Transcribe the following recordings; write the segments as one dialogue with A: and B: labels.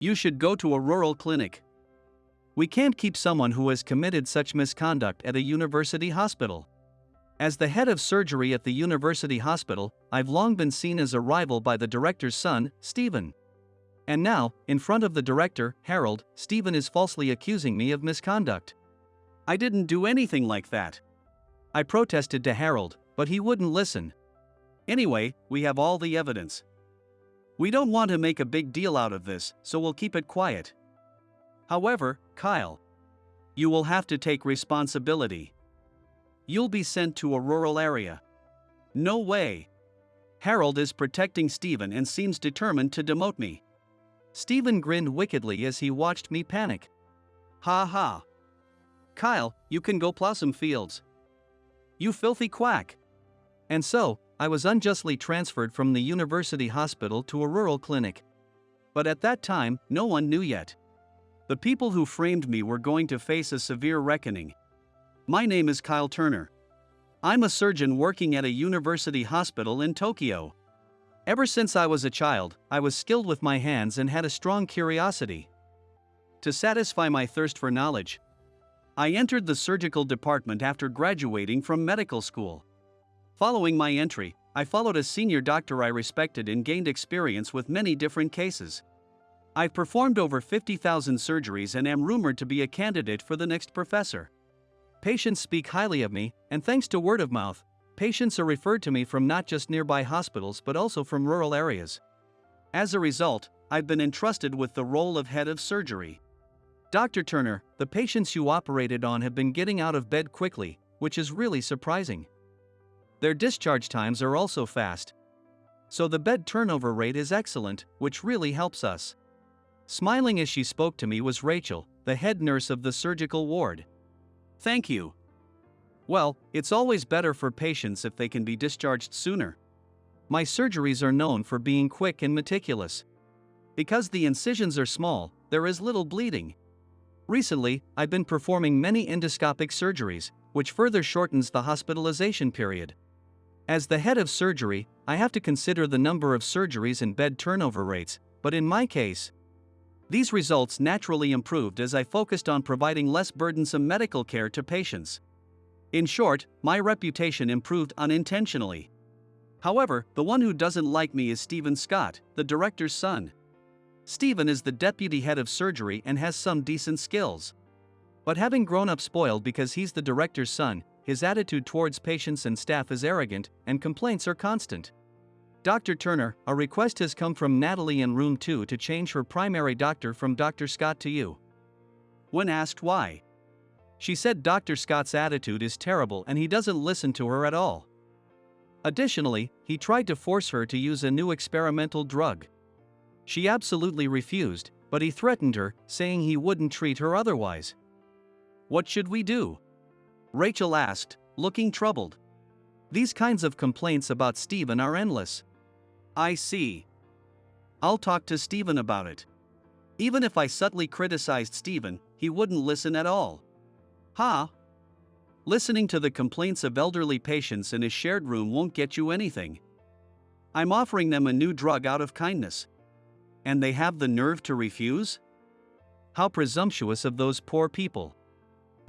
A: You should go to a rural clinic. We can't keep someone who has committed such misconduct at a university hospital. As the head of surgery at the university hospital, I've long been seen as a rival by the director's son, Stephen. And now, in front of the director, Harold, Stephen is falsely accusing me of misconduct. I didn't do anything like that. I protested to Harold, but he wouldn't listen. Anyway, we have all the evidence. We don't want to make a big deal out of this, so we'll keep it quiet. However, Kyle, you will have to take responsibility. You'll be sent to a rural area. No way. Harold is protecting Stephen and seems determined to demote me. Stephen grinned wickedly as he watched me panic. Ha ha. Kyle, you can go plow some fields. You filthy quack. And so, I was unjustly transferred from the university hospital to a rural clinic. But at that time, no one knew yet. The people who framed me were going to face a severe reckoning. My name is Kyle Turner. I'm a surgeon working at a university hospital in Tokyo. Ever since I was a child, I was skilled with my hands and had a strong curiosity. To satisfy my thirst for knowledge, I entered the surgical department after graduating from medical school. Following my entry, I followed a senior doctor I respected and gained experience with many different cases. I've performed over 50,000 surgeries and am rumored to be a candidate for the next professor. Patients speak highly of me, and thanks to word of mouth, patients are referred to me from not just nearby hospitals but also from rural areas. As a result, I've been entrusted with the role of head of surgery. Dr. Turner, the patients you operated on have been getting out of bed quickly, which is really surprising. Their discharge times are also fast. So the bed turnover rate is excellent, which really helps us. Smiling as she spoke to me was Rachel, the head nurse of the surgical ward. Thank you. Well, it's always better for patients if they can be discharged sooner. My surgeries are known for being quick and meticulous. Because the incisions are small, there is little bleeding. Recently, I've been performing many endoscopic surgeries, which further shortens the hospitalization period. As the head of surgery, I have to consider the number of surgeries and bed turnover rates, but in my case, these results naturally improved as I focused on providing less burdensome medical care to patients. In short, my reputation improved unintentionally. However, the one who doesn't like me is Stephen Scott, the director's son. Stephen is the deputy head of surgery and has some decent skills. But having grown up spoiled because he's the director's son, his attitude towards patients and staff is arrogant, and complaints are constant. Dr. Turner, a request has come from Natalie in room 2 to change her primary doctor from Dr. Scott to you. When asked why, she said Dr. Scott's attitude is terrible and he doesn't listen to her at all. Additionally, he tried to force her to use a new experimental drug. She absolutely refused, but he threatened her, saying he wouldn't treat her otherwise. What should we do? Rachel asked, looking troubled. These kinds of complaints about Stephen are endless. I see. I'll talk to Stephen about it. Even if I subtly criticized Stephen, he wouldn't listen at all. Huh? Listening to the complaints of elderly patients in a shared room won't get you anything. I'm offering them a new drug out of kindness. And they have the nerve to refuse? How presumptuous of those poor people.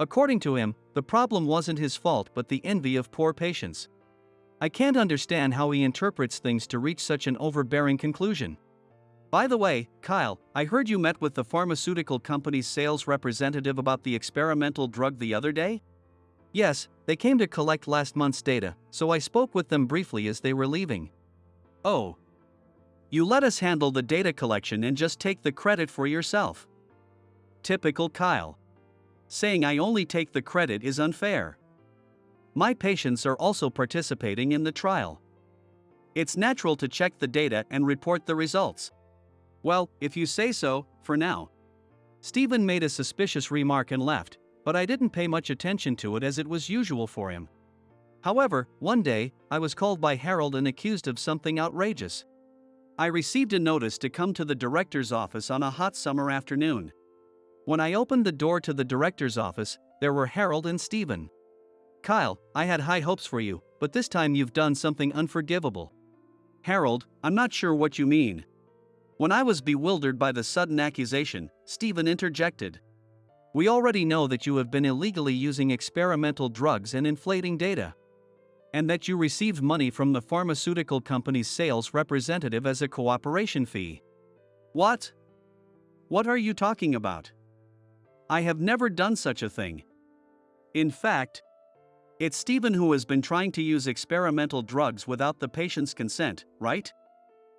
A: According to him, the problem wasn't his fault but the envy of poor patients. I can't understand how he interprets things to reach such an overbearing conclusion. By the way, Kyle, I heard you met with the pharmaceutical company's sales representative about the experimental drug the other day? Yes, they came to collect last month's data, so I spoke with them briefly as they were leaving. Oh. You let us handle the data collection and just take the credit for yourself. Typical Kyle. Saying I only take the credit is unfair. My patients are also participating in the trial. It's natural to check the data and report the results. Well, if you say so, for now. Stephen made a suspicious remark and left, but I didn't pay much attention to it as it was usual for him. However, one day, I was called by Harold and accused of something outrageous. I received a notice to come to the director's office on a hot summer afternoon. When I opened the door to the director's office, there were Harold and Stephen. Kyle, I had high hopes for you, but this time you've done something unforgivable. Harold, I'm not sure what you mean. When I was bewildered by the sudden accusation, Stephen interjected. We already know that you have been illegally using experimental drugs and inflating data. And that you received money from the pharmaceutical company's sales representative as a cooperation fee. What? What are you talking about? I have never done such a thing. In fact, it's Stephen who has been trying to use experimental drugs without the patient's consent, right?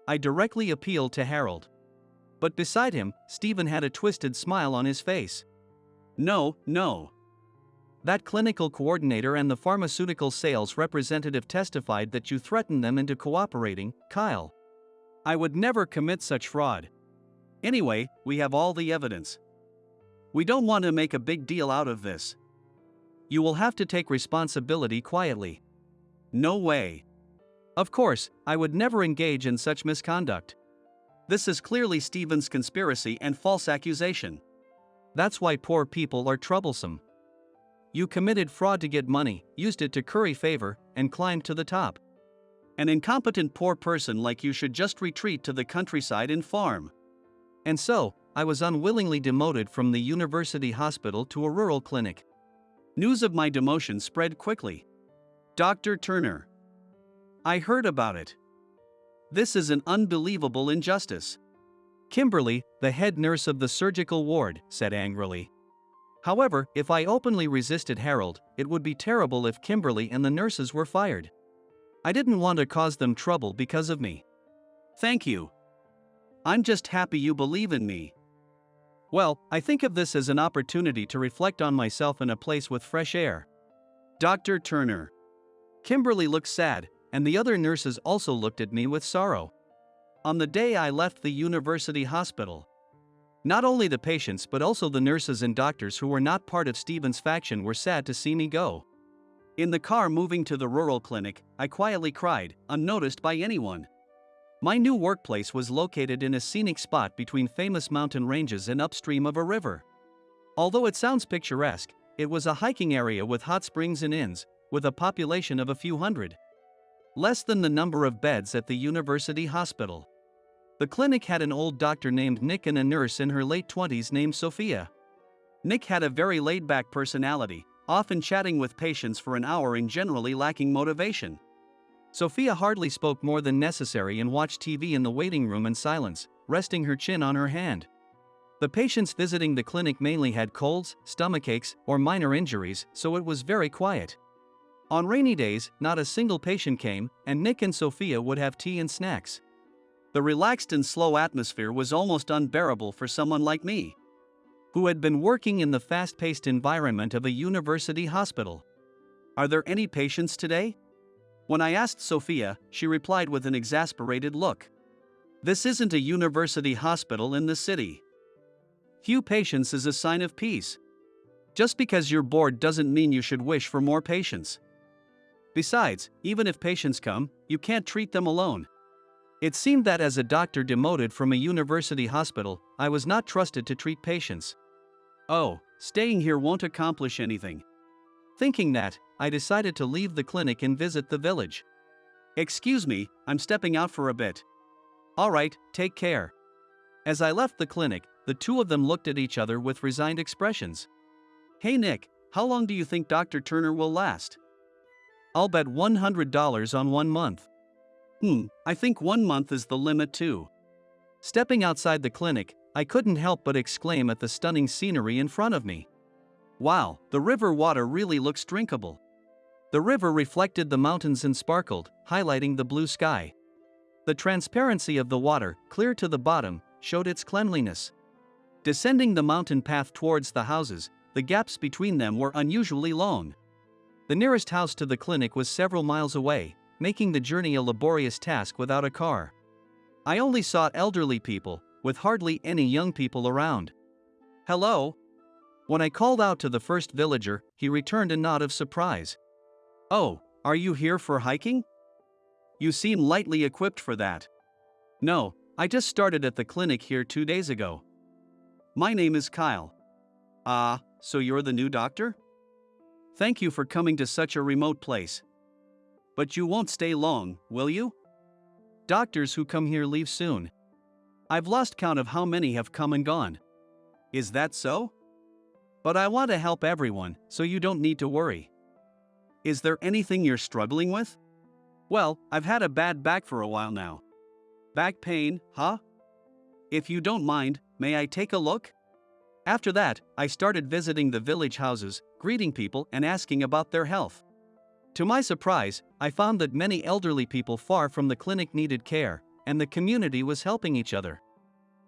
A: I directly appealed to Harold. But beside him, Stephen had a twisted smile on his face. No. That clinical coordinator and the pharmaceutical sales representative testified that you threatened them into cooperating, Kyle. I would never commit such fraud. Anyway, we have all the evidence. We don't want to make a big deal out of this. You will have to take responsibility quietly. No way. Of course, I would never engage in such misconduct. This is clearly Stephen's conspiracy and false accusation. That's why poor people are troublesome. You committed fraud to get money, used it to curry favor, and climbed to the top. An incompetent poor person like you should just retreat to the countryside and farm. And so, I was unwillingly demoted from the university hospital to a rural clinic. News of my demotion spread quickly. Dr. Turner. I heard about it. This is an unbelievable injustice. Kimberly, the head nurse of the surgical ward, said angrily. However, if I openly resisted Harold, it would be terrible if Kimberly and the nurses were fired. I didn't want to cause them trouble because of me. Thank you. I'm just happy you believe in me. Well, I think of this as an opportunity to reflect on myself in a place with fresh air. Dr. Turner. Kimberly looked sad, and the other nurses also looked at me with sorrow. On the day I left the university hospital, not only the patients but also the nurses and doctors who were not part of Stephen's faction were sad to see me go. In the car moving to the rural clinic, I quietly cried, unnoticed by anyone. My new workplace was located in a scenic spot between famous mountain ranges and upstream of a river. Although it sounds picturesque, it was a hiking area with hot springs and inns, with a population of a few hundred. Less than the number of beds at the university hospital. The clinic had an old doctor named Nick and a nurse in her late 20s named Sophia. Nick had a very laid-back personality, often chatting with patients for an hour and generally lacking motivation. Sophia hardly spoke more than necessary and watched TV in the waiting room in silence, resting her chin on her hand. The patients visiting the clinic mainly had colds, stomachaches, or minor injuries, so it was very quiet. On rainy days, not a single patient came, and Nick and Sophia would have tea and snacks. The relaxed and slow atmosphere was almost unbearable for someone like me, who had been working in the fast-paced environment of a university hospital. Are there any patients today? When I asked Sophia, she replied with an exasperated look. This isn't a university hospital in the city. Few patients is a sign of peace. Just because you're bored doesn't mean you should wish for more patients. Besides, even if patients come, you can't treat them alone. It seemed that as a doctor demoted from a university hospital, I was not trusted to treat patients. Oh, staying here won't accomplish anything. Thinking that, I decided to leave the clinic and visit the village. Excuse me, I'm stepping out for a bit. Alright, take care. As I left the clinic, the two of them looked at each other with resigned expressions. Hey Nick, how long do you think Dr. Turner will last? I'll bet $100 on 1 month. I think 1 month is the limit too. Stepping outside the clinic, I couldn't help but exclaim at the stunning scenery in front of me. Wow, the river water really looks drinkable. The river reflected the mountains and sparkled, highlighting the blue sky. The transparency of the water, clear to the bottom, showed its cleanliness. Descending the mountain path towards the houses, the gaps between them were unusually long. The nearest house to the clinic was several miles away, making the journey a laborious task without a car. I only saw elderly people, with hardly any young people around. Hello? When I called out to the first villager, he returned a nod of surprise. Oh, are you here for hiking? You seem lightly equipped for that. No, I just started at the clinic here 2 days ago. My name is Kyle. Ah, so you're the new doctor? Thank you for coming to such a remote place. But you won't stay long, will you? Doctors who come here leave soon. I've lost count of how many have come and gone. Is that so? But I want to help everyone, so you don't need to worry. Is there anything you're struggling with? Well, I've had a bad back for a while now. Back pain, huh? If you don't mind, may I take a look? After that, I started visiting the village houses, greeting people and asking about their health. To my surprise, I found that many elderly people far from the clinic needed care, and the community was helping each other.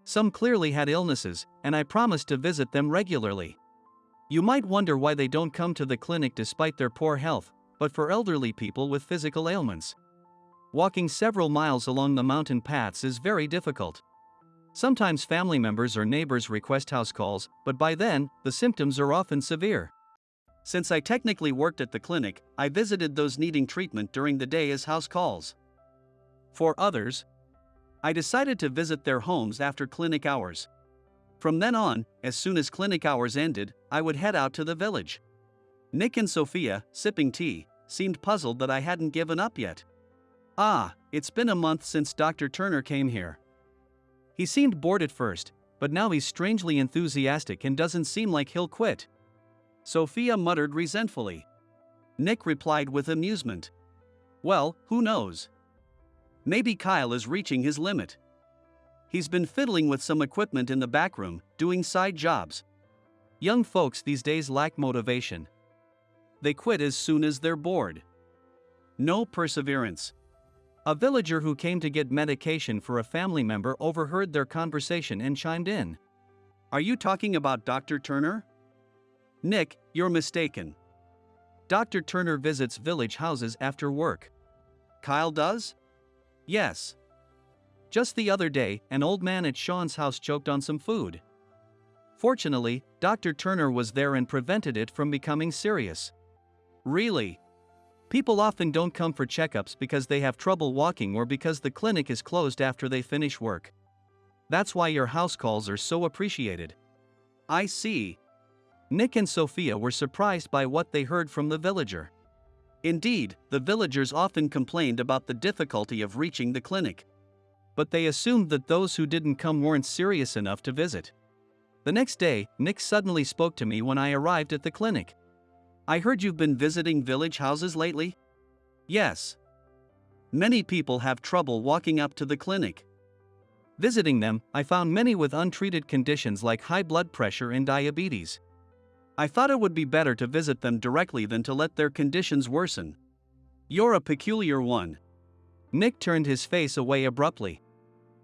A: Some clearly had illnesses, and I promised to visit them regularly. You might wonder why they don't come to the clinic despite their poor health, but for elderly people with physical ailments, walking several miles along the mountain paths is very difficult. Sometimes family members or neighbors request house calls, but by then, the symptoms are often severe. Since I technically worked at the clinic, I visited those needing treatment during the day as house calls. For others, I decided to visit their homes after clinic hours. From then on, as soon as clinic hours ended, I would head out to the village. Nick and Sophia, sipping tea, seemed puzzled that I hadn't given up yet. It's been a month since Dr. Turner came here. He seemed bored at first, but now he's strangely enthusiastic and doesn't seem like he'll quit. Sophia muttered resentfully. Nick replied with amusement. Well, who knows? Maybe Kyle is reaching his limit. He's been fiddling with some equipment in the back room, doing side jobs. Young folks these days lack motivation. They quit as soon as they're bored. No perseverance. A villager who came to get medication for a family member overheard their conversation and chimed in. Are you talking about Dr. Turner? Nick, you're mistaken. Dr. Turner visits village houses after work. Kyle does? Yes. Just the other day, an old man at Sean's house choked on some food. Fortunately, Dr. Turner was there and prevented it from becoming serious. Really? People often don't come for checkups because they have trouble walking or because the clinic is closed after they finish work. That's why your house calls are so appreciated. I see. Nick and Sophia were surprised by what they heard from the villager. Indeed, the villagers often complained about the difficulty of reaching the clinic. But they assumed that those who didn't come weren't serious enough to visit. The next day, Nick suddenly spoke to me when I arrived at the clinic. I heard you've been visiting village houses lately? Yes. Many people have trouble walking up to the clinic. Visiting them, I found many with untreated conditions like high blood pressure and diabetes. I thought it would be better to visit them directly than to let their conditions worsen. You're a peculiar one. Nick turned his face away abruptly.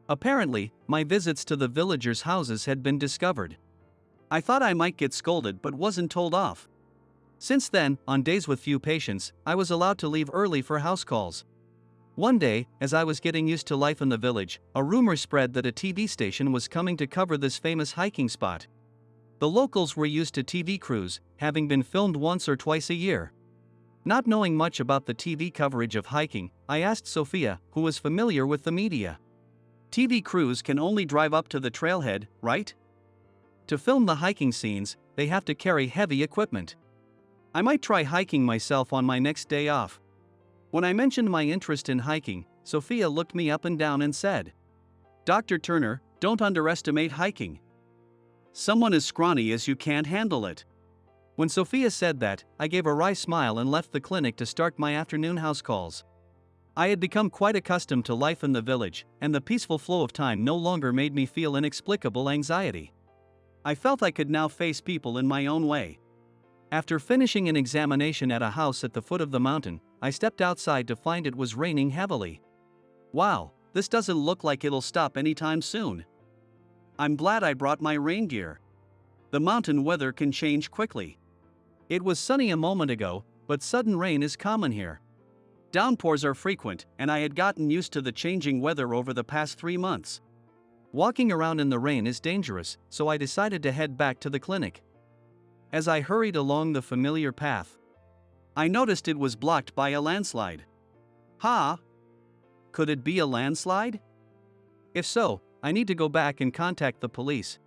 A: Apparently, my visits to the villagers' houses had been discovered. I thought I might get scolded but wasn't told off. Since then, on days with few patients, I was allowed to leave early for house calls. One day, as I was getting used to life in the village, a rumor spread that a TV station was coming to cover this famous hiking spot. The locals were used to TV crews, having been filmed once or twice a year. Not knowing much about the TV coverage of hiking, I asked Sophia, who was familiar with the media. TV crews can only drive up to the trailhead, right? To film the hiking scenes, they have to carry heavy equipment. I might try hiking myself on my next day off. When I mentioned my interest in hiking, Sophia looked me up and down and said, Dr. Turner, don't underestimate hiking. Someone as scrawny as you can't handle it. When Sophia said that, I gave a wry smile and left the clinic to start my afternoon house calls. I had become quite accustomed to life in the village, and the peaceful flow of time no longer made me feel inexplicable anxiety. I felt I could now face people in my own way. After finishing an examination at a house at the foot of the mountain, I stepped outside to find it was raining heavily. Wow, this doesn't look like it'll stop anytime soon. I'm glad I brought my rain gear. The mountain weather can change quickly. It was sunny a moment ago, but sudden rain is common here. Downpours are frequent, and I had gotten used to the changing weather over the past 3 months. Walking around in the rain is dangerous, so I decided to head back to the clinic. As I hurried along the familiar path, I noticed it was blocked by a landslide. Could it be a landslide? If so, I need to go back and contact the police.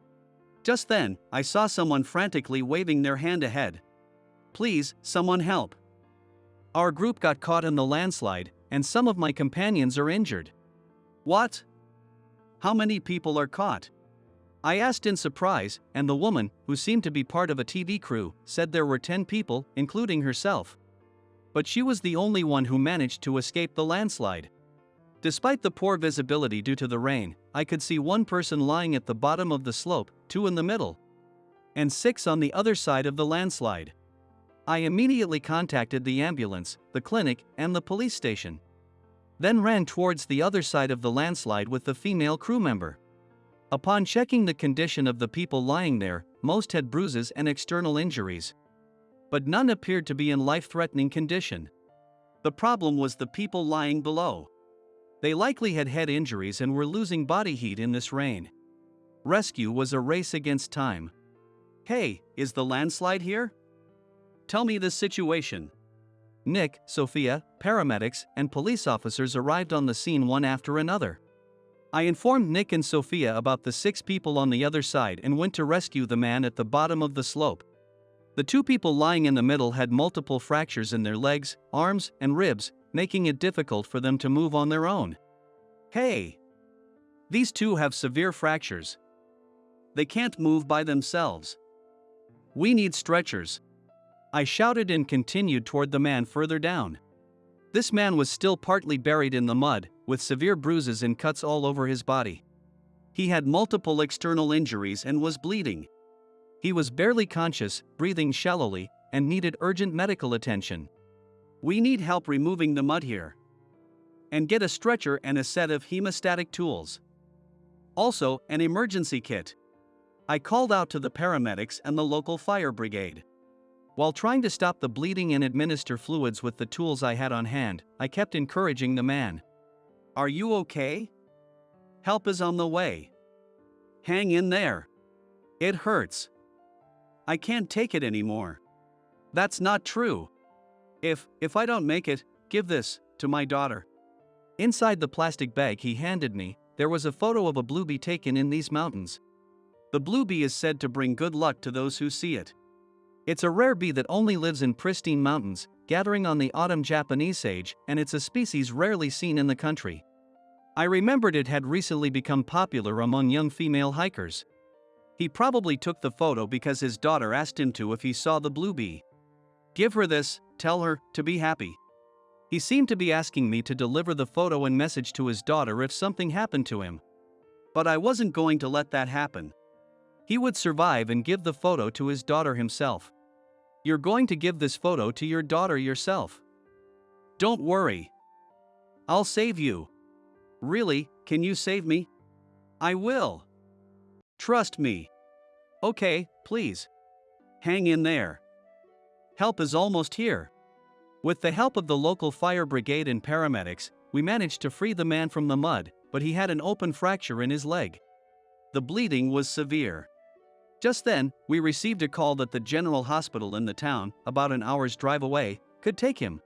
A: Just then, I saw someone frantically waving their hand ahead. Please, someone help. Our group got caught in the landslide, and some of my companions are injured. What? How many people are caught? I asked in surprise, and the woman, who seemed to be part of a TV crew, said there were 10 people, including herself. But she was the only one who managed to escape the landslide. Despite the poor visibility due to the rain, I could see one person lying at the bottom of the slope, 2 in the middle, and 6 on the other side of the landslide. I immediately contacted the ambulance, the clinic, and the police station. Then ran towards the other side of the landslide with the female crew member. Upon checking the condition of the people lying there, most had bruises and external injuries. But none appeared to be in life-threatening condition. The problem was the people lying below. They likely had head injuries and were losing body heat in this rain. Rescue was a race against time. Hey, is the landslide here? Tell me the situation. Nick, Sophia, paramedics, and police officers arrived on the scene one after another. I informed Nick and Sophia about the 6 people on the other side and went to rescue the man at the bottom of the slope. The 2 people lying in the middle had multiple fractures in their legs, arms, and ribs, making it difficult for them to move on their own. Hey! These 2 have severe fractures. They can't move by themselves. We need stretchers. I shouted and continued toward the man further down. This man was still partly buried in the mud, with severe bruises and cuts all over his body. He had multiple external injuries and was bleeding. He was barely conscious, breathing shallowly, and needed urgent medical attention. We need help removing the mud here. And get a stretcher and a set of hemostatic tools. Also, an emergency kit. I called out to the paramedics and the local fire brigade. While trying to stop the bleeding and administer fluids with the tools I had on hand, I kept encouraging the man. Are you okay? Help is on the way. Hang in there. It hurts. I can't take it anymore. That's not true. If I don't make it, give this to my daughter. Inside the plastic bag he handed me, there was a photo of a bluebee taken in these mountains. The bluebee is said to bring good luck to those who see it. It's a rare bee that only lives in pristine mountains, gathering on the autumn Japanese sage, and it's a species rarely seen in the country. I remembered it had recently become popular among young female hikers. He probably took the photo because his daughter asked him to if he saw the bluebee. Give her this, tell her to be happy. He seemed to be asking me to deliver the photo and message to his daughter if something happened to him. But I wasn't going to let that happen. He would survive and give the photo to his daughter himself. You're going to give this photo to your daughter yourself. Don't worry. I'll save you. Really, can you save me? I will. Trust me. Okay, please. Hang in there. Help is almost here. With the help of the local fire brigade and paramedics, we managed to free the man from the mud, but he had an open fracture in his leg. The bleeding was severe. Just then, we received a call that the general hospital in the town, about an hour's drive away, could take him.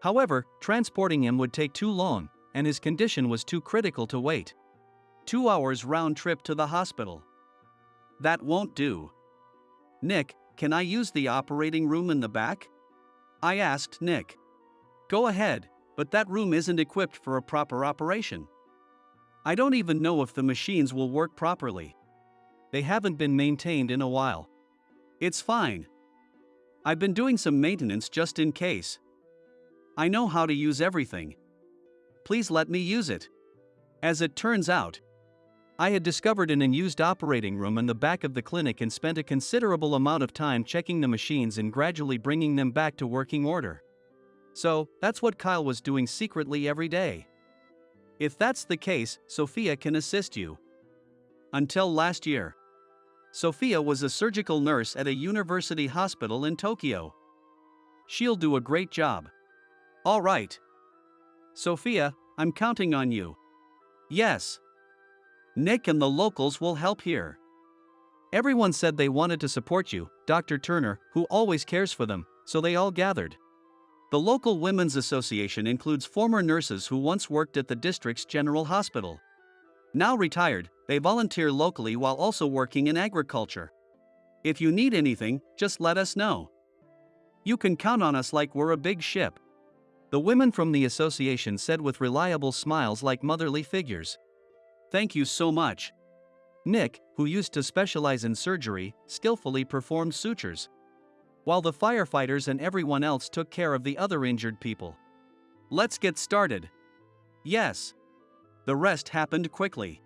A: However, transporting him would take too long, and his condition was too critical to wait. 2 hours round trip to the hospital. That won't do. Nick, can I use the operating room in the back? I asked Nick. Go ahead, but that room isn't equipped for a proper operation. I don't even know if the machines will work properly. They haven't been maintained in a while. It's fine. I've been doing some maintenance just in case. I know how to use everything. Please let me use it. As it turns out, I had discovered an unused operating room in the back of the clinic and spent a considerable amount of time checking the machines and gradually bringing them back to working order. So, that's what Kyle was doing secretly every day. If that's the case, Sophia can assist you. Until last year, Sophia was a surgical nurse at a university hospital in Tokyo. She'll do a great job. All right. Sophia, I'm counting on you. Yes. Nick and the locals will help here. Everyone said they wanted to support you, Dr. Turner, who always cares for them, so they all gathered. The local women's association includes former nurses who once worked at the district's general hospital. Now retired, they volunteer locally while also working in agriculture. If you need anything, just let us know. You can count on us like we're a big ship. The women from the association said with reliable smiles like motherly figures. Thank you so much. Nick, who used to specialize in surgery, skillfully performed sutures, while the firefighters and everyone else took care of the other injured people. Let's get started. Yes. The rest happened quickly.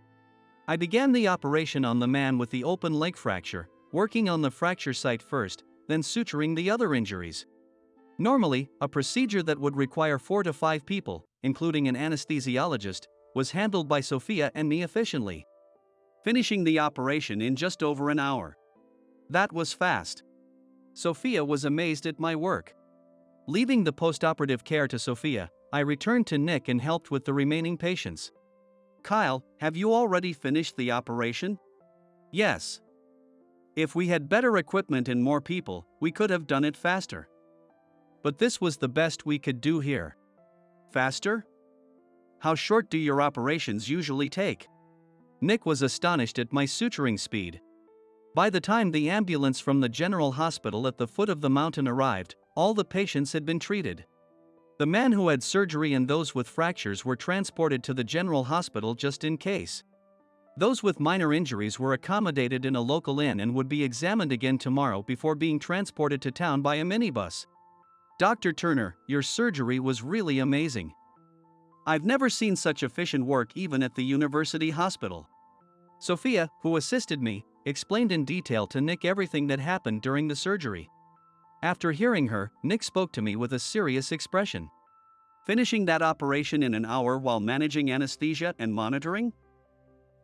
A: I began the operation on the man with the open leg fracture, working on the fracture site first, then suturing the other injuries. Normally, a procedure that would require 4 to 5 people, including an anesthesiologist, was handled by Sophia and me efficiently, finishing the operation in just over an hour. That was fast. Sophia was amazed at my work. Leaving the post-operative care to Sophia, I returned to Nick and helped with the remaining patients. Kyle, have you already finished the operation? Yes. If we had better equipment and more people, we could have done it faster. But this was the best we could do here. Faster? How short do your operations usually take? Nick was astonished at my suturing speed. By the time the ambulance from the general hospital at the foot of the mountain arrived, all the patients had been treated. The man who had surgery and those with fractures were transported to the general hospital just in case. Those with minor injuries were accommodated in a local inn and would be examined again tomorrow before being transported to town by a minibus. Dr. Turner, your surgery was really amazing. I've never seen such efficient work even at the university hospital. Sophia, who assisted me, explained in detail to Nick everything that happened during the surgery. After hearing her, Nick spoke to me with a serious expression. Finishing that operation in an hour while managing anesthesia and monitoring?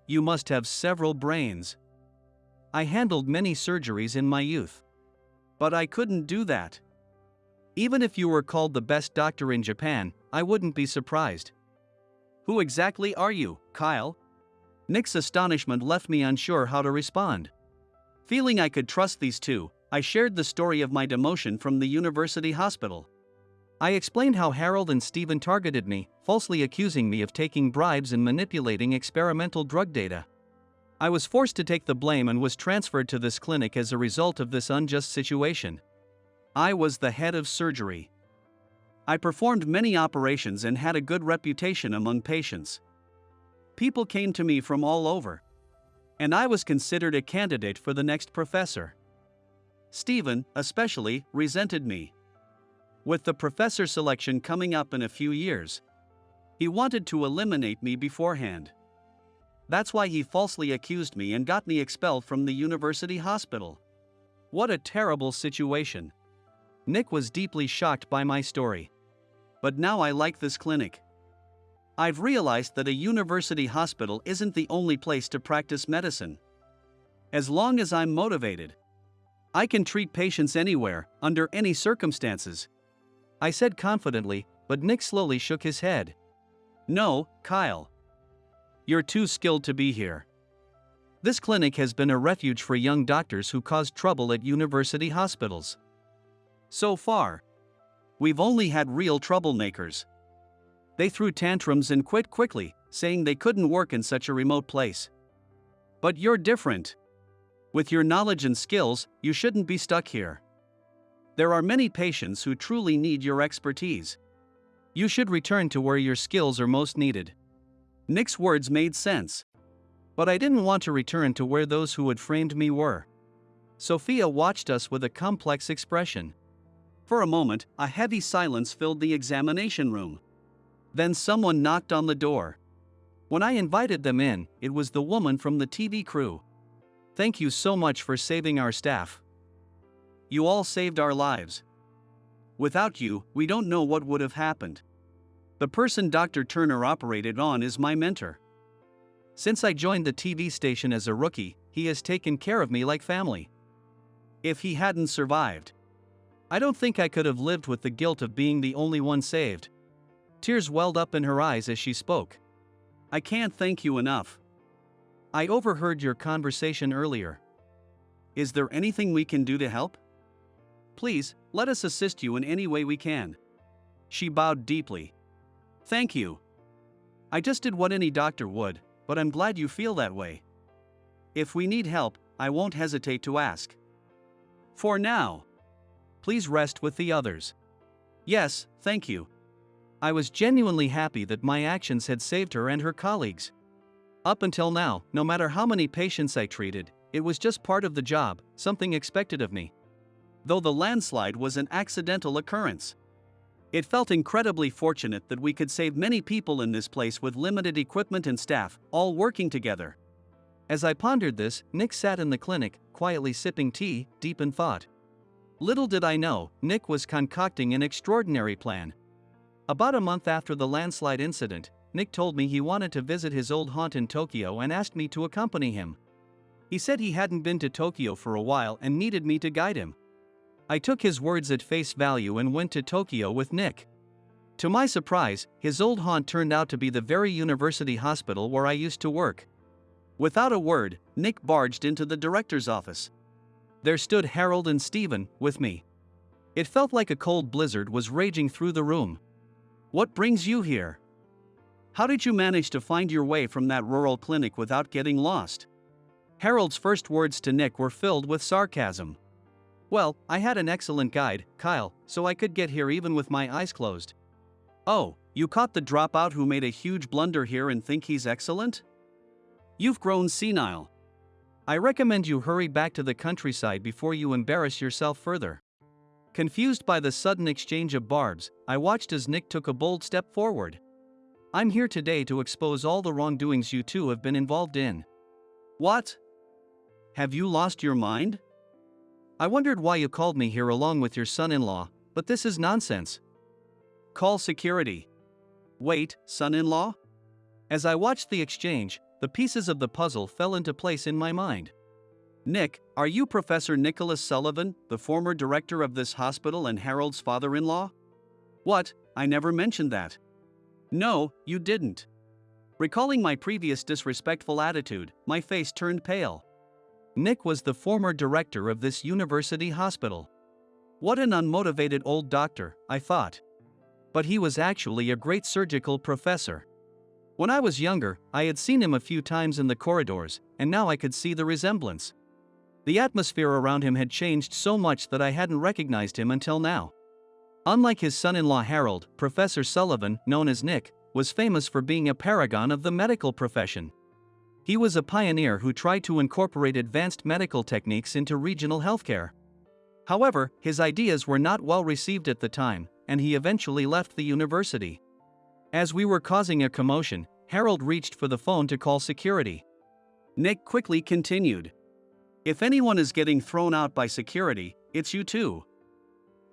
A: You must have several brains. I handled many surgeries in my youth. But I couldn't do that. Even if you were called the best doctor in Japan, I wouldn't be surprised. Who exactly are you, Kyle? Nick's astonishment left me unsure how to respond. Feeling I could trust these two, I shared the story of my demotion from the university hospital. I explained how Harold and Stephen targeted me, falsely accusing me of taking bribes and manipulating experimental drug data. I was forced to take the blame and was transferred to this clinic as a result of this unjust situation. I was the head of surgery. I performed many operations and had a good reputation among patients. People came to me from all over. And I was considered a candidate for the next professor. Stephen, especially, resented me. With the professor selection coming up in a few years, he wanted to eliminate me beforehand. That's why he falsely accused me and got me expelled from the university hospital. What a terrible situation. Nick was deeply shocked by my story. But now I like this clinic. I've realized that a university hospital isn't the only place to practice medicine. As long as I'm motivated, I can treat patients anywhere, under any circumstances. I said confidently, but Nick slowly shook his head. No, Kyle. You're too skilled to be here. This clinic has been a refuge for young doctors who caused trouble at university hospitals. So far, we've only had real troublemakers. They threw tantrums and quit quickly, saying they couldn't work in such a remote place. But you're different. With your knowledge and skills, you shouldn't be stuck here. There are many patients who truly need your expertise. You should return to where your skills are most needed. Nick's words made sense. But I didn't want to return to where those who had framed me were. Sophia watched us with a complex expression. For a moment, a heavy silence filled the examination room. Then someone knocked on the door. When I invited them in, it was the woman from the TV crew. Thank you so much for saving our staff. You all saved our lives. Without you, we don't know what would have happened. The person Dr. Turner operated on is my mentor. Since I joined the TV station as a rookie, he has taken care of me like family. If he hadn't survived, I don't think I could have lived with the guilt of being the only one saved. Tears welled up in her eyes as she spoke. I can't thank you enough. I overheard your conversation earlier. Is there anything we can do to help? Please, let us assist you in any way we can. She bowed deeply. Thank you. I just did what any doctor would, but I'm glad you feel that way. If we need help, I won't hesitate to ask. For now, please rest with the others. Yes, thank you. I was genuinely happy that my actions had saved her and her colleagues. Up until now, no matter how many patients I treated, it was just part of the job, something expected of me. Though the landslide was an accidental occurrence, it felt incredibly fortunate that we could save many people in this place with limited equipment and staff, all working together. As I pondered this, Nick sat in the clinic, quietly sipping tea, deep in thought. Little did I know, Nick was concocting an extraordinary plan. About a month after the landslide incident, Nick told me he wanted to visit his old haunt in Tokyo and asked me to accompany him. He said he hadn't been to Tokyo for a while and needed me to guide him. I took his words at face value and went to Tokyo with Nick. To my surprise, his old haunt turned out to be the very university hospital where I used to work. Without a word, Nick barged into the director's office. There stood Harold and Stephen, with me. It felt like a cold blizzard was raging through the room. "What brings you here? How did you manage to find your way from that rural clinic without getting lost?" Harold's first words to Nick were filled with sarcasm. "Well, I had an excellent guide, Kyle, so I could get here even with my eyes closed." "Oh, you caught the dropout who made a huge blunder here and think he's excellent? You've grown senile. I recommend you hurry back to the countryside before you embarrass yourself further." Confused by the sudden exchange of barbs, I watched as Nick took a bold step forward. "I'm here today to expose all the wrongdoings you two have been involved in." "What? Have you lost your mind? I wondered why you called me here along with your son-in-law, but this is nonsense. Call security." "Wait, son-in-law?" As I watched the exchange, the pieces of the puzzle fell into place in my mind. "Nick, are you Professor Nicholas Sullivan, the former director of this hospital and Harold's father-in-law?" "What? I never mentioned that." "No, you didn't." Recalling my previous disrespectful attitude, my face turned pale. Nick was the former director of this university hospital. What an unmotivated old doctor, I thought. But he was actually a great surgical professor. When I was younger, I had seen him a few times in the corridors, and now I could see the resemblance. The atmosphere around him had changed so much that I hadn't recognized him until now. Unlike his son-in-law Harold, Professor Sullivan, known as Nick, was famous for being a paragon of the medical profession. He was a pioneer who tried to incorporate advanced medical techniques into regional healthcare. However, his ideas were not well received at the time, and he eventually left the university. As we were causing a commotion, Harold reached for the phone to call security. Nick quickly continued. "If anyone is getting thrown out by security, it's you two.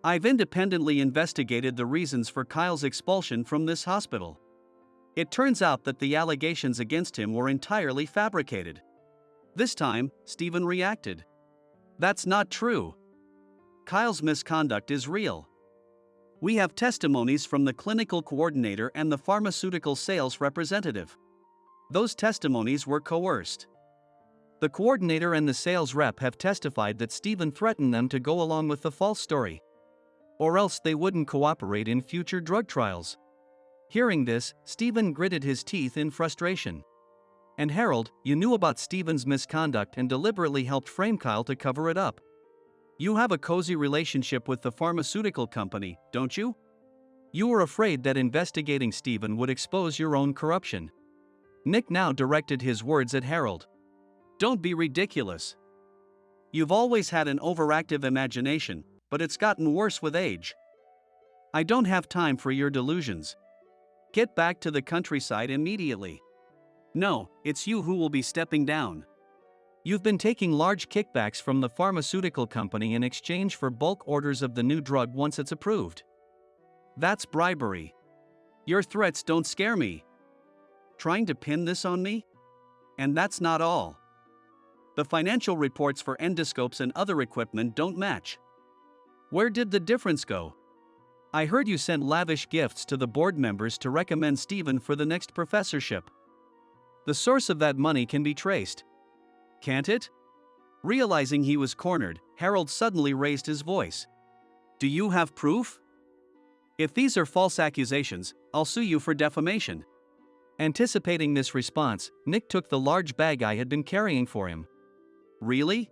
A: I've independently investigated the reasons for Kyle's expulsion from this hospital. It turns out that the allegations against him were entirely fabricated." This time, Stephen reacted. "That's not true. Kyle's misconduct is real. We have testimonies from the clinical coordinator and the pharmaceutical sales representative. Those testimonies were coerced. The coordinator and the sales rep have testified that Stephen threatened them to go along with the false story, or else they wouldn't cooperate in future drug trials." Hearing this, Stephen gritted his teeth in frustration. "And Harold, you knew about Stephen's misconduct and deliberately helped frame Kyle to cover it up. You have a cozy relationship with the pharmaceutical company, don't you? You were afraid that investigating Stephen would expose your own corruption." Nick now directed his words at Harold. "Don't be ridiculous. You've always had an overactive imagination, but it's gotten worse with age. I don't have time for your delusions. Get back to the countryside immediately. No, it's you who will be stepping down. You've been taking large kickbacks from the pharmaceutical company in exchange for bulk orders of the new drug once it's approved. That's bribery. Your threats don't scare me. Trying to pin this on me? And that's not all. The financial reports for endoscopes and other equipment don't match. Where did the difference go? I heard you sent lavish gifts to the board members to recommend Stephen for the next professorship. The source of that money can be traced. Can't it?" Realizing he was cornered, Harold suddenly raised his voice. "Do you have proof? If these are false accusations, I'll sue you for defamation." Anticipating this response, Nick took the large bag I had been carrying for him. "Really?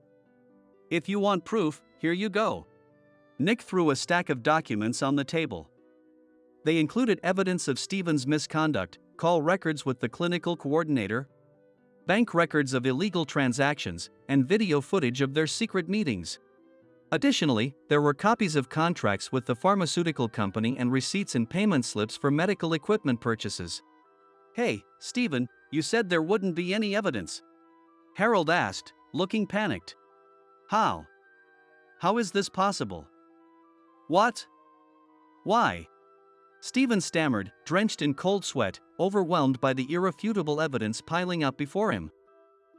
A: If you want proof, here you go." Nick threw a stack of documents on the table. They included evidence of Stephen's misconduct, call records with the clinical coordinator, bank records of illegal transactions, and video footage of their secret meetings. Additionally, there were copies of contracts with the pharmaceutical company and receipts and payment slips for medical equipment purchases. "Hey, Stephen, you said there wouldn't be any evidence," Harold asked, looking panicked. "How? How is this possible? What? Why?" Stephen stammered, drenched in cold sweat, overwhelmed by the irrefutable evidence piling up before him.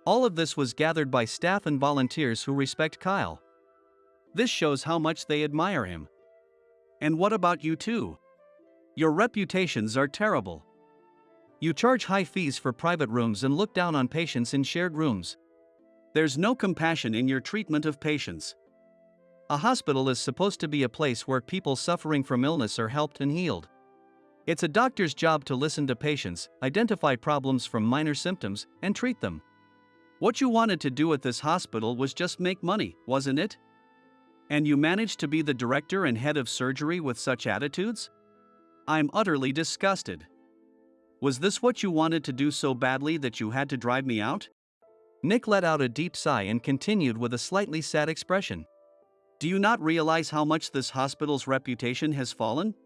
A: All of this was gathered by staff and volunteers who respect Kyle. This shows how much they admire him. And what about you two? Your reputations are terrible. You charge high fees for private rooms and look down on patients in shared rooms. There's no compassion in your treatment of patients. A hospital is supposed to be a place where people suffering from illness are helped and healed. It's a doctor's job to listen to patients, identify problems from minor symptoms, and treat them. What you wanted to do at this hospital was just make money, wasn't it? And you managed to be the director and head of surgery with such attitudes? I'm utterly disgusted. Was this what you wanted to do so badly that you had to drive me out? Nick let out a deep sigh and continued with a slightly sad expression. Do you not realize how much this hospital's reputation has fallen?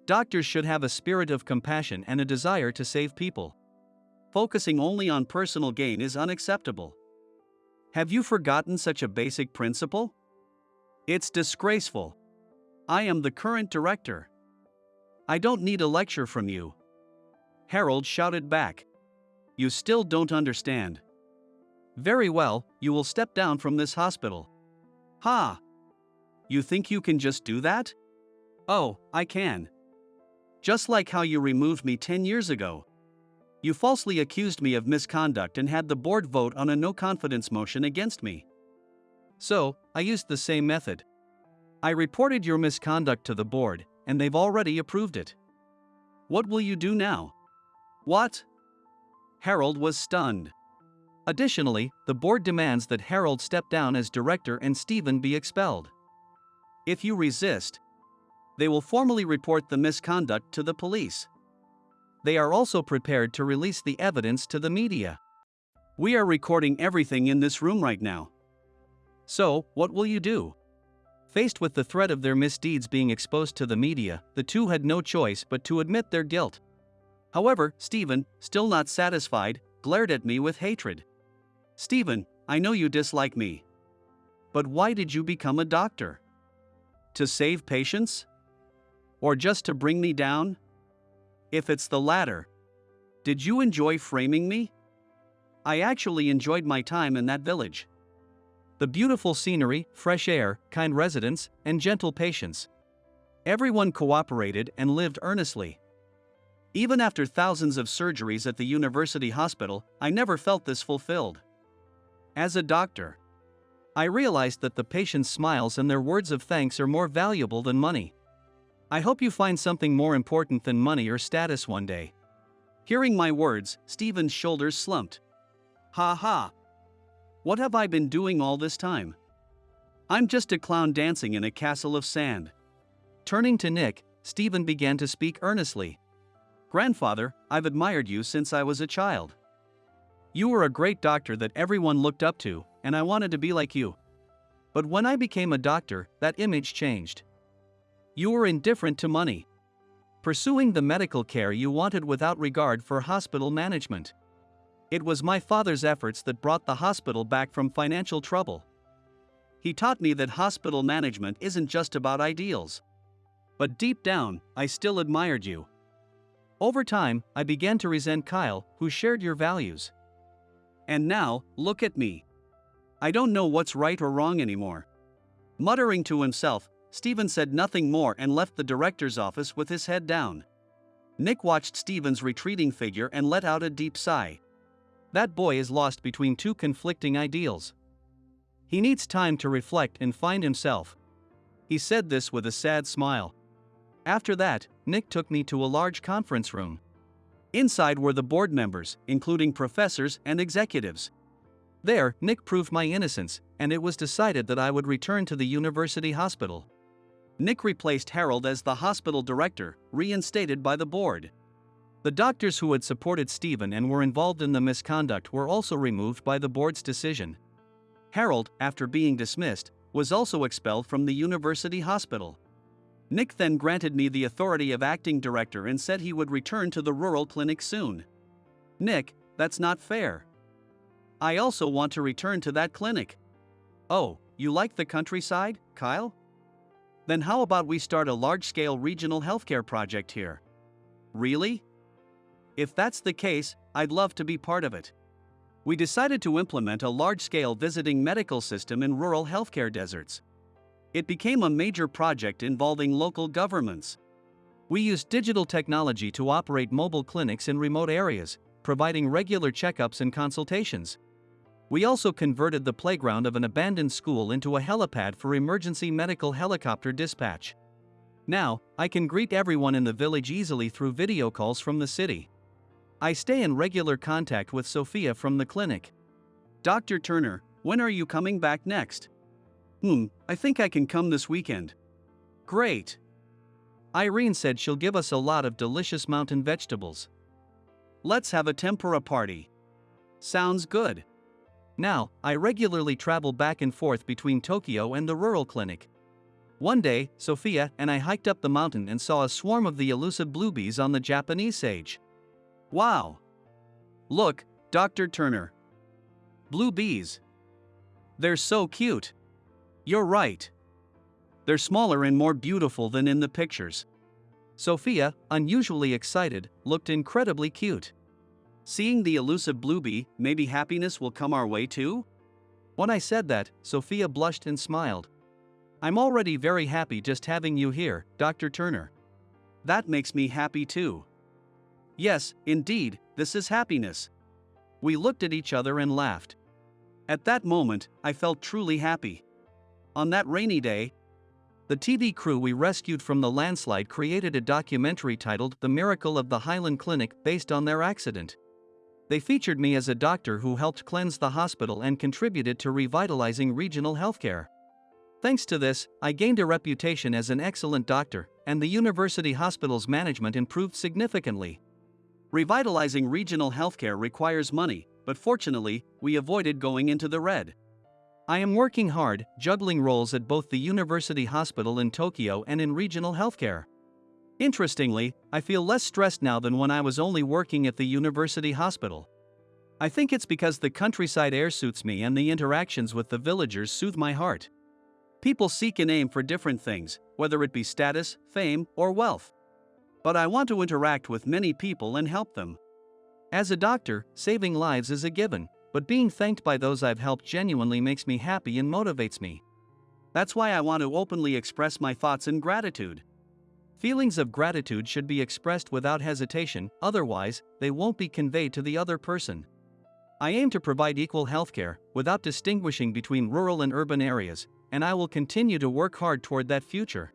A: Doctors should have a spirit of compassion and a desire to save people. Focusing only on personal gain is unacceptable. Have you forgotten such a basic principle? It's disgraceful. I am the current director. I don't need a lecture from you. Harold shouted back. You still don't understand. Very well, you will step down from this hospital. Ha! You think you can just do that? Oh, I can. Just like how you removed me 10 years ago. You falsely accused me of misconduct and had the board vote on a no-confidence motion against me. So, I used the same method. I reported your misconduct to the board, and they've already approved it. What will you do now? What? Harold was stunned. Additionally, the board demands that Harold step down as director and Stephen be expelled. If you resist, they will formally report the misconduct to the police. They are also prepared to release the evidence to the media. We are recording everything in this room right now. So, what will you do? Faced with the threat of their misdeeds being exposed to the media, the two had no choice but to admit their guilt. However, Stephen, still not satisfied, glared at me with hatred. Stephen, I know you dislike me. But why did you become a doctor? To save patients? Or just to bring me down? If it's the latter, did you enjoy framing me? I actually enjoyed my time in that village. The beautiful scenery, fresh air, kind residents, and gentle patients. Everyone cooperated and lived earnestly. Even after thousands of surgeries at the university hospital, I never felt this fulfilled. As a doctor, I realized that the patients' smiles and their words of thanks are more valuable than money. I hope you find something more important than money or status one day. Hearing my words, Stephen's shoulders slumped. Ha ha! What have I been doing all this time? I'm just a clown dancing in a castle of sand. Turning to Nick, Stephen began to speak earnestly. Grandfather, I've admired you since I was a child. You were a great doctor that everyone looked up to, and I wanted to be like you. But when I became a doctor, that image changed. You were indifferent to money, pursuing the medical care you wanted without regard for hospital management. It was my father's efforts that brought the hospital back from financial trouble. He taught me that hospital management isn't just about ideals. But deep down, I still admired you. Over time, I began to resent Kyle, who shared your values. And now, look at me. I don't know what's right or wrong anymore. Muttering to himself, Stephen said nothing more and left the director's office with his head down. Nick watched Stephen's retreating figure and let out a deep sigh. That boy is lost between two conflicting ideals. He needs time to reflect and find himself. He said this with a sad smile. After that, Nick took me to a large conference room. Inside were the board members, including professors and executives. There, Nick proved my innocence, and it was decided that I would return to the university hospital. Nick replaced Harold as the hospital director, reinstated by the board. The doctors who had supported Stephen and were involved in the misconduct were also removed by the board's decision. Harold, after being dismissed, was also expelled from the university hospital. Nick then granted me the authority of acting director and said he would return to the rural clinic soon. Nick, that's not fair. I also want to return to that clinic. Oh, you like the countryside, Kyle? Then how about we start a large-scale regional healthcare project here? Really? If that's the case, I'd love to be part of it. We decided to implement a large-scale visiting medical system in rural healthcare deserts. It became a major project involving local governments. We used digital technology to operate mobile clinics in remote areas, providing regular checkups and consultations. We also converted the playground of an abandoned school into a helipad for emergency medical helicopter dispatch. Now, I can greet everyone in the village easily through video calls from the city. I stay in regular contact with Sophia from the clinic. Dr. Turner, when are you coming back next? I think I can come this weekend. Great. Irene said she'll give us a lot of delicious mountain vegetables. Let's have a tempura party. Sounds good. Now, I regularly travel back and forth between Tokyo and the rural clinic. One day, Sophia and I hiked up the mountain and saw a swarm of the elusive bluebees on the Japanese sage. Wow! Look, Dr. Turner. Blue bees. They're so cute. You're right. They're smaller and more beautiful than in the pictures. Sophia, unusually excited, looked incredibly cute. Seeing the elusive bluebee, maybe happiness will come our way too? When I said that, Sophia blushed and smiled. I'm already very happy just having you here, Dr. Turner. That makes me happy too. Yes, indeed, this is happiness. We looked at each other and laughed. At that moment, I felt truly happy. On that rainy day, the TV crew we rescued from the landslide created a documentary titled The Miracle of the Highland Clinic based on their accident. They featured me as a doctor who helped cleanse the hospital and contributed to revitalizing regional healthcare. Thanks to this, I gained a reputation as an excellent doctor, and the university hospital's management improved significantly. Revitalizing regional healthcare requires money, but fortunately, we avoided going into the red. I am working hard, juggling roles at both the university hospital in Tokyo and in regional healthcare. Interestingly, I feel less stressed now than when I was only working at the university hospital. I think it's because the countryside air suits me and the interactions with the villagers soothe my heart. People seek and aim for different things, whether it be status, fame, or wealth. But I want to interact with many people and help them. As a doctor, saving lives is a given, but being thanked by those I've helped genuinely makes me happy and motivates me. That's why I want to openly express my thoughts in gratitude. Feelings of gratitude should be expressed without hesitation, otherwise, they won't be conveyed to the other person. I aim to provide equal healthcare, without distinguishing between rural and urban areas, and I will continue to work hard toward that future.